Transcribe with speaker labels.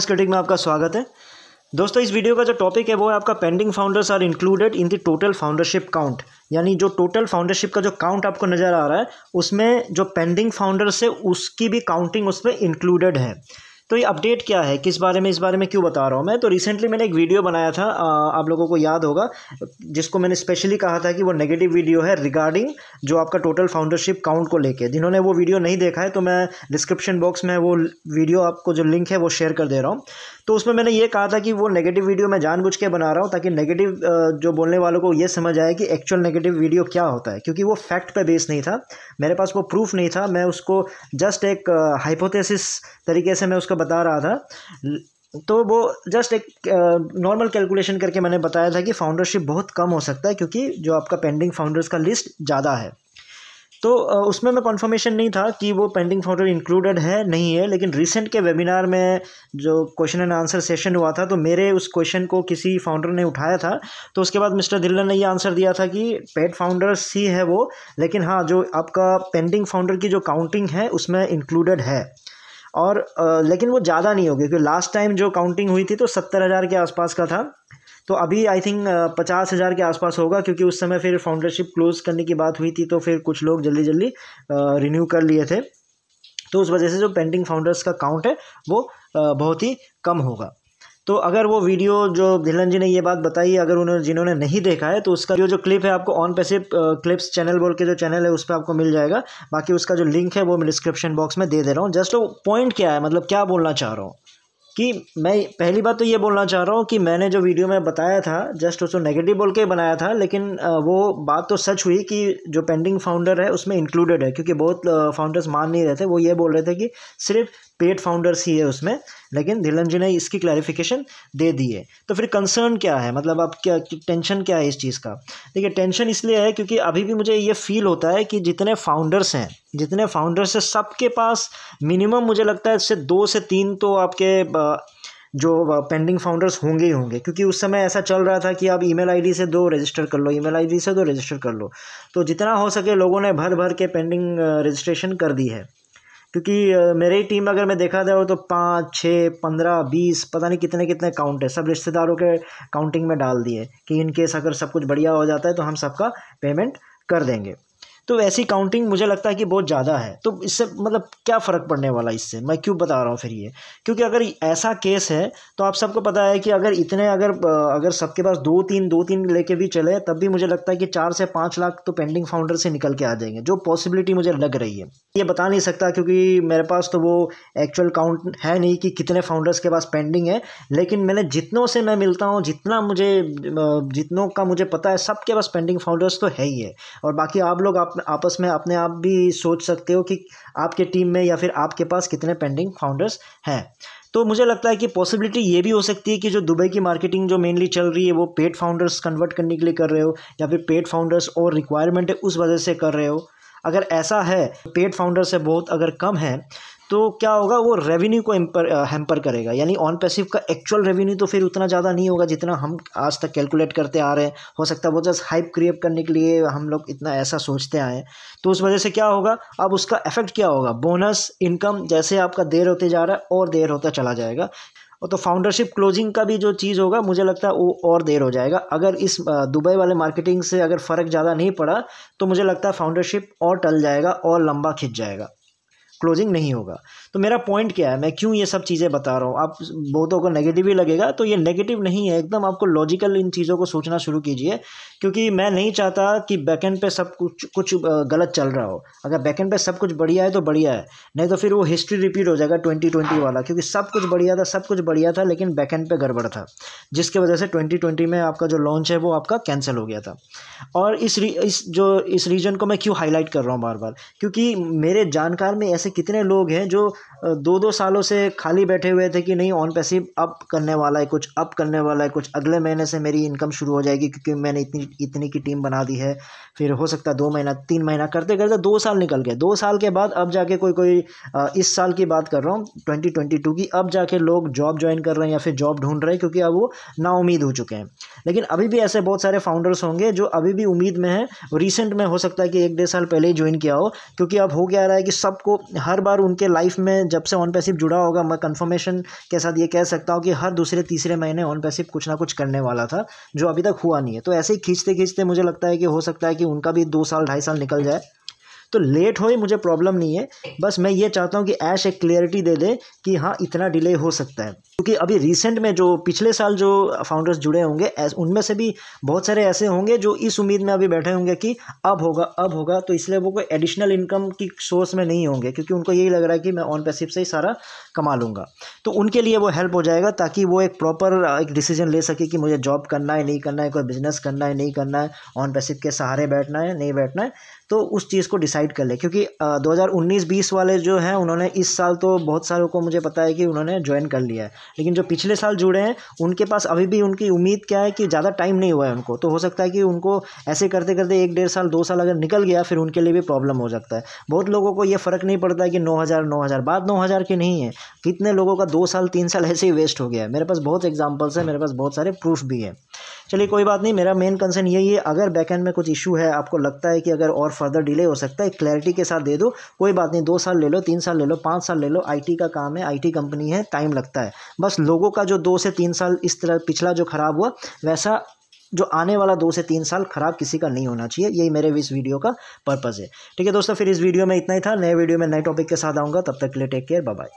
Speaker 1: Critic में आपका स्वागत है। दोस्तों, इस वीडियो का जो टॉपिक है वो है आपका pending founders are included in the total foundership count. यानी जो टोटल फाउंडरशिप का जो काउंट आपको नज़र आ रहा है उसमें जो पेंडिंग फाउंडर्स है उसकी भी काउंटिंग उसमें इंक्लूडेड है। तो ये अपडेट क्या है, किस बारे में, इस बारे में क्यों बता रहा हूँ मैं। तो रिसेंटली मैंने एक वीडियो बनाया था, आप लोगों को याद होगा, जिसको मैंने स्पेशली कहा था कि वो नेगेटिव वीडियो है रिगार्डिंग जो आपका टोटल फाउंडरशिप काउंट को लेके। जिन्होंने वो वीडियो नहीं देखा है तो मैं डिस्क्रिप्शन बॉक्स में वो वीडियो आपको जो लिंक है वो शेयर कर दे रहा हूँ। तो उसमें मैंने ये कहा था कि वो नेगेटिव वीडियो मैं जानबूझ के बना रहा हूँ ताकि नेगेटिव जो बोलने वालों को ये समझ आए कि एक्चुअल नेगेटिव वीडियो क्या होता है, क्योंकि वो फैक्ट पे बेस नहीं था, मेरे पास वो प्रूफ नहीं था। मैं उसको जस्ट एक हाइपोथेसिस तरीके से मैं उसको बता रहा था। तो वो जस्ट एक नॉर्मल कैलकुलेशन करके मैंने बताया था कि फाउंडरशिप बहुत कम हो सकता है क्योंकि जो आपका पेंडिंग फाउंडर्स का लिस्ट ज़्यादा है। तो उसमें मैं कंफर्मेशन नहीं था कि वो पेंडिंग फाउंडर इंक्लूडेड है नहीं है, लेकिन रिसेंट के वेबिनार में जो क्वेश्चन एंड आंसर सेशन हुआ था तो मेरे उस क्वेश्चन को किसी फाउंडर ने उठाया था। तो उसके बाद मिस्टर धिल्लन ने ये आंसर दिया था कि पेड फाउंडर्स ही है वो, लेकिन हाँ, जो आपका पेंडिंग फाउंडर की जो काउंटिंग है उसमें इंक्लूडेड है। और लेकिन वो ज़्यादा नहीं होगी क्योंकि लास्ट टाइम जो काउंटिंग हुई थी तो 70,000 के आसपास का था। तो अभी आई थिंक 50,000 के आसपास होगा, क्योंकि उस समय फिर फाउंडरशिप क्लोज करने की बात हुई थी तो फिर कुछ लोग जल्दी जल्दी रिन्यू कर लिए थे। तो उस वजह से जो पेंडिंग फाउंडर्स का काउंट है वो बहुत ही कम होगा। तो अगर वो वीडियो जो धिल्लन जी ने ये बात बताई, अगर उन्होंने जिन्होंने नहीं देखा है तो उसका जो क्लिप है आपको ऑन पैसिव क्लिप्स चैनल बोल के जो चैनल है उस पर आपको मिल जाएगा। बाकी उसका जो लिंक है वो मैं डिस्क्रिप्शन बॉक्स में दे दे रहा हूँ। जस्ट वो पॉइंट क्या है, मतलब क्या बोलना चाह रहा हूँ कि मैं पहली बात तो ये बोलना चाह रहा हूँ कि मैंने जो वीडियो में बताया था जस्ट उसको नेगेटिव बोल के बनाया था, लेकिन वो बात तो सच हुई कि जो पेंडिंग फाउंडर है उसमें इंक्लूडेड है, क्योंकि बहुत फाउंडर्स मान नहीं रहे थे। वो ये बोल रहे थे कि सिर्फ पेड फाउंडर्स ही है उसमें, लेकिन धिल्लन जी ने इसकी क्लैरिफिकेशन दे दी है। तो फिर कंसर्न क्या है, मतलब अब क्या टेंशन क्या है इस चीज़ का। देखिए, टेंशन इसलिए है क्योंकि अभी भी मुझे ये फील होता है कि जितने फाउंडर्स हैं सबके पास मिनिमम मुझे लगता है इससे 2 से 3 तो आपके जो पेंडिंग फाउंडर्स होंगे ही होंगे, क्योंकि उस समय ऐसा चल रहा था कि आप ईमेल आईडी से 2 रजिस्टर कर लो, ईमेल आईडी से 2 रजिस्टर कर लो। तो जितना हो सके लोगों ने भर भर के पेंडिंग रजिस्ट्रेशन कर दी है, क्योंकि मेरी टीम अगर मैं देखा जाए तो 5, 6, 15, 20 पता नहीं कितने कितने काउंट है, सब रिश्तेदारों के काउंटिंग में डाल दिए कि इनकेस अगर सब कुछ बढ़िया हो जाता है तो हम सबका पेमेंट कर देंगे। तो ऐसी काउंटिंग मुझे लगता है कि बहुत ज़्यादा है। तो इससे मतलब क्या फ़र्क पड़ने वाला, इससे मैं क्यों बता रहा हूँ फिर ये, क्योंकि अगर ऐसा केस है तो आप सबको पता है कि अगर सबके पास 2-3 लेके भी चले तब भी मुझे लगता है कि 4 से 5 लाख तो पेंडिंग फाउंडर से निकल के आ जाएंगे, जो पॉसिबिलिटी मुझे लग रही है। ये बता नहीं सकता क्योंकि मेरे पास तो वो एक्चुअल काउंट है नहीं कि कितने फाउंडर्स के पास पेंडिंग है, लेकिन मैंने जितनों से मैं मिलता हूँ, जितनों का मुझे पता है सबके पास पेंडिंग फाउंडर्स तो है ही है। और बाकी आप लोग आपस में अपने आप भी सोच सकते हो कि आपके टीम में या फिर आपके पास कितने पेंडिंग फाउंडर्स हैं। तो मुझे लगता है कि पॉसिबिलिटी ये भी हो सकती है कि जो दुबई की मार्केटिंग जो मेनली चल रही है वो पेड फाउंडर्स कन्वर्ट करने के लिए कर रहे हो, या फिर पेड फाउंडर्स और रिक्वायरमेंट है उस वजह से कर रहे हो। अगर ऐसा है, पेड फाउंडर से बहुत अगर कम है तो क्या होगा, वो रेवेन्यू को हैम्पर करेगा। यानी ऑन पैसिव का एक्चुअल रेवेन्यू तो फिर उतना ज़्यादा नहीं होगा जितना हम आज तक कैलकुलेट करते आ रहे हैं। हो सकता है वो जस्ट हाइप क्रिएट करने के लिए हम लोग इतना ऐसा सोचते आए हैं। तो उस वजह से क्या होगा, अब उसका इफेक्ट क्या होगा, बोनस इनकम जैसे आपका देर होते जा रहा है और देर होता चला जाएगा। और तो फाउंडरशिप क्लोजिंग का भी जो चीज़ होगा मुझे लगता है वो और देर हो जाएगा। अगर इस दुबई वाले मार्केटिंग से अगर फ़र्क ज़्यादा नहीं पड़ा तो मुझे लगता है फाउंडरशिप और टल जाएगा और लंबा खिंच जाएगा, क्लोजिंग नहीं होगा। तो मेरा पॉइंट क्या है, मैं क्यों ये सब चीज़ें बता रहा हूँ। आप बहुतों को नेगेटिव ही लगेगा, तो ये नेगेटिव नहीं है, एकदम आपको लॉजिकल इन चीज़ों को सोचना शुरू कीजिए, क्योंकि मैं नहीं चाहता कि बैकएंड पे सब कुछ गलत चल रहा हो। अगर बैकएंड पे सब कुछ बढ़िया है तो बढ़िया है, नहीं तो फिर वो हिस्ट्री रिपीट हो जाएगा 2020 वाला, क्योंकि सब कुछ बढ़िया था लेकिन बैकएंड पे गड़बड़ था, जिसके वजह से 2020 में आपका जो लॉन्च है वो आपका कैंसिल हो गया था। और इस रीजन को मैं क्यों हाईलाइट कर रहा हूँ बार बार, क्योंकि मेरे जानकार में ऐसे कितने लोग हैं जो 2-2 सालों से खाली बैठे हुए थे कि नहीं ऑन पैसिव अप करने वाला है कुछ, अगले महीने से मेरी इनकम शुरू हो जाएगी क्योंकि मैंने इतनी की टीम बना दी है। फिर हो सकता है 2 महीना 3 महीना करते करते 2 साल निकल गए। 2 साल के बाद अब जाके कोई इस साल की बात कर रहा हूँ 2022 की, अब जाके लोग जॉब ज्वाइन कर रहे हैं या फिर जॉब ढूंढ रहे हैं, क्योंकि अब वो नाउम्मीद हो चुके हैं। लेकिन अभी भी ऐसे बहुत सारे फाउंडर्स होंगे जो अभी भी उम्मीद में हैं। रिसेंट में हो सकता है कि 1-1.5 साल पहले ही ज्वाइन किया हो, क्योंकि अब हो क्या रहा है कि सबको हर बार उनके लाइफ में में जब से ऑन पैसिव जुड़ा होगा, मैं कंफर्मेशन के साथ ये कह सकता हूँ कि हर दूसरे तीसरे महीने ऑन पैसिव कुछ ना कुछ करने वाला था, जो अभी तक हुआ नहीं है। तो ऐसे ही खींचते खींचते मुझे लगता है कि हो सकता है कि उनका भी 2 साल 2.5 साल निकल जाए। तो लेट होए मुझे प्रॉब्लम नहीं है, बस मैं ये चाहता हूँ कि ऐश एक क्लियरिटी दे दे कि हाँ इतना डिले हो सकता है। क्योंकि अभी रिसेंट में जो पिछले साल जो फाउंडर्स जुड़े होंगे उनमें से भी बहुत सारे ऐसे होंगे जो इस उम्मीद में अभी बैठे होंगे कि अब होगा, तो इसलिए वो कोई एडिशनल इनकम की सोर्स में नहीं होंगे, क्योंकि उनको यही लग रहा है कि मैं ऑन पैसिव से ही सारा कमा लूँगा। तो उनके लिए वो हेल्प हो जाएगा, ताकि वो एक प्रॉपर एक डिसीजन ले सके कि मुझे जॉब करना है नहीं करना है, कोई बिजनेस करना है नहीं करना है, ऑन पैसिव के सहारे बैठना है नहीं बैठना है, तो उस चीज़ को डिसाइड कर ले। क्योंकि 2019-20 वाले जो हैं उन्होंने इस साल तो बहुत सारों को मुझे पता है कि उन्होंने ज्वाइन कर लिया है, लेकिन जो पिछले साल जुड़े हैं उनके पास अभी भी उनकी उम्मीद क्या है कि ज़्यादा टाइम नहीं हुआ है उनको। तो हो सकता है कि उनको ऐसे करते करते 1-1.5 साल 2 साल अगर निकल गया, फिर उनके लिए भी प्रॉब्लम हो सकता है। बहुत लोगों को ये फ़र्क नहीं पड़ता है कि 9,000 बात 9,000 की नहीं है, कितने लोगों का 2 साल 3 साल ऐसे ही वेस्ट हो गया है। मेरे पास बहुत एग्जाम्पल्स है, मेरे पास बहुत सारे प्रूफ भी है। चलिए कोई बात नहीं, मेरा मेन कंसर्न यही है, अगर बैकएंड में कुछ इशू है, आपको लगता है कि अगर और फर्दर डिले हो सकता है, क्लैरिटी के साथ दे दो, कोई बात नहीं, 2 साल ले लो, 3 साल ले लो, 5 साल ले लो, आईटी का काम है, आईटी कंपनी है, टाइम लगता है। बस लोगों का जो 2 से 3 साल इस तरह पिछला जो खराब हुआ, वैसा जो आने वाला 2 से 3 साल खराब किसी का नहीं होना चाहिए। यही मेरे इस वीडियो का पर्पज़ है। ठीक है दोस्तों, फिर इस वीडियो में इतना ही था। नए वीडियो में नए टॉपिक के साथ आऊँगा, तब तक के लिए टेक केयर, बाय बाय।